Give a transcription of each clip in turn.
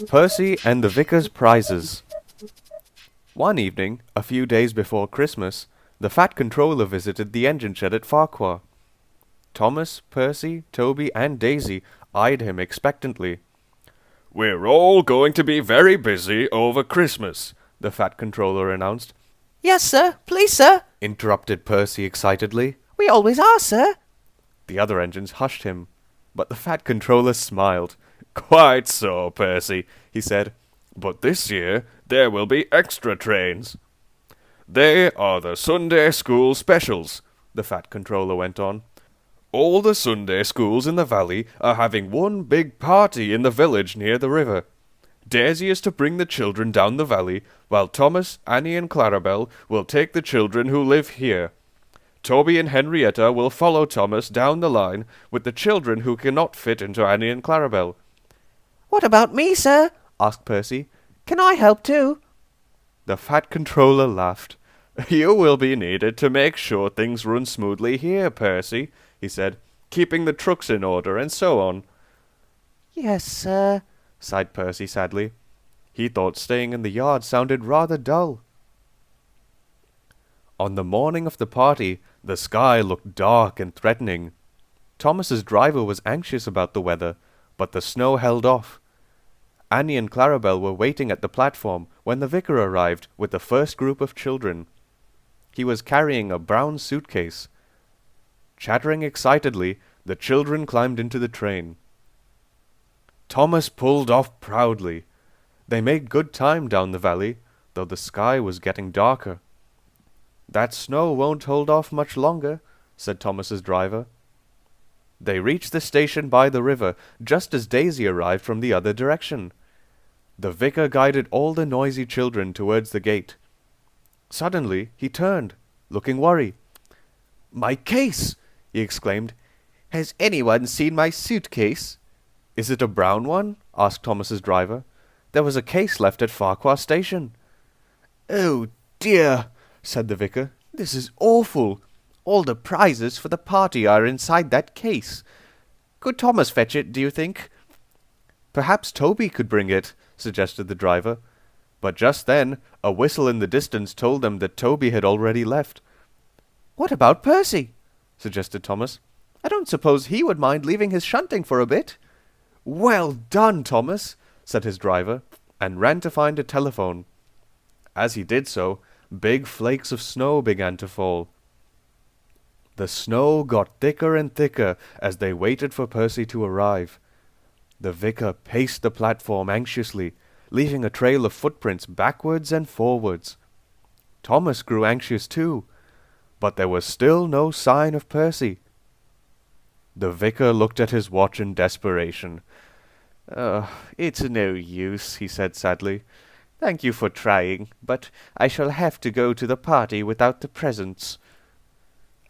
Percy and the Vicar's Prizes. One evening, a few days before Christmas, the Fat Controller visited the engine shed at Farquhar. Thomas, Percy, Toby, and Daisy eyed him expectantly. "We're all going to be very busy over Christmas," the Fat Controller announced. "Yes, sir. Please, sir," interrupted Percy excitedly. "We always are, sir." The other engines hushed him, but the Fat Controller smiled. "Quite so, Percy," he said. "But this year there will be extra trains." "They are the Sunday school specials," the Fat Controller went on. "All the Sunday schools in the valley are having one big party in the village near the river. Daisy is to bring the children down the valley, while Thomas, Annie, and Clarabel will take the children who live here. Toby and Henrietta will follow Thomas down the line with the children who cannot fit into Annie and Clarabel." "What about me, sir?" asked Percy. "Can I help too?" The Fat Controller laughed. "You will be needed to make sure things run smoothly here, Percy," he said, "keeping the trucks in order and so on." "Yes, sir," sighed Percy sadly. He thought staying in the yard sounded rather dull. On the morning of the party, the sky looked dark and threatening. Thomas's driver was anxious about the weather, but the snow held off. Annie and Clarabel were waiting at the platform when the vicar arrived with the first group of children. He was carrying a brown suitcase. Chattering excitedly, the children climbed into the train. Thomas pulled off proudly. They made good time down the valley, though the sky was getting darker. "That snow won't hold off much longer," said Thomas's driver. They reached the station by the river just as Daisy arrived from the other direction. The vicar guided all the noisy children towards the gate. Suddenly he turned, looking worried. "My case!" he exclaimed. "Has anyone seen my suitcase?" "Is it a brown one?" asked Thomas's driver. "There was a case left at Farquhar station." "Oh dear," said the vicar. "This is awful. All the prizes for the party are inside that case. Could Thomas fetch it, do you think?" "Perhaps Toby could bring it," suggested the driver. But just then, a whistle in the distance told them that Toby had already left. "What about Percy?" suggested Thomas. "I don't suppose he would mind leaving his shunting for a bit." "Well done, Thomas," said his driver, and ran to find a telephone. As he did so, big flakes of snow began to fall. The snow got thicker and thicker as they waited for Percy to arrive. The vicar paced the platform anxiously, leaving a trail of footprints backwards and forwards. Thomas grew anxious too, but there was still no sign of Percy. The vicar looked at his watch in desperation. "It's no use," he said sadly. "Thank you for trying, but I shall have to go to the party without the presents."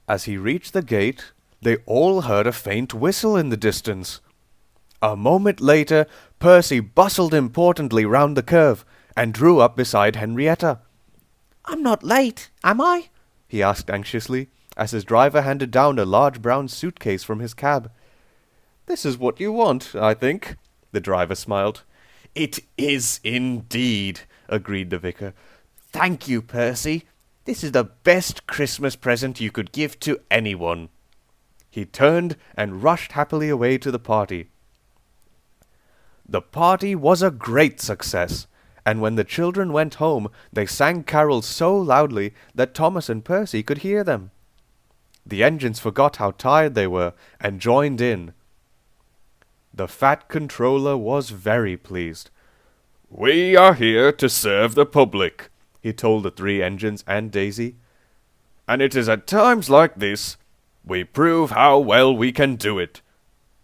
As he reached the gate, they all heard a faint whistle in the distance. A moment later, Percy bustled importantly round the curve and drew up beside Henrietta. "I'm not late, am I?" he asked anxiously, as his driver handed down a large brown suitcase from his cab. "This is what you want, I think," the driver smiled. "It is indeed," agreed the vicar. "Thank you, Percy. This is the best Christmas present you could give to anyone." He turned and rushed happily away to the party. The party was a great success, and when the children went home, they sang carols so loudly that Thomas and Percy could hear them. The engines forgot how tired they were and joined in. The Fat Controller was very pleased. "We are here to serve the public," he told the three engines and Daisy. "And it is at times like this we prove how well we can do it.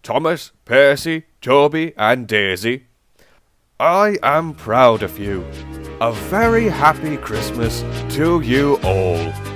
Thomas, Percy, Toby, and Daisy, I am proud of you. A very happy Christmas to you all."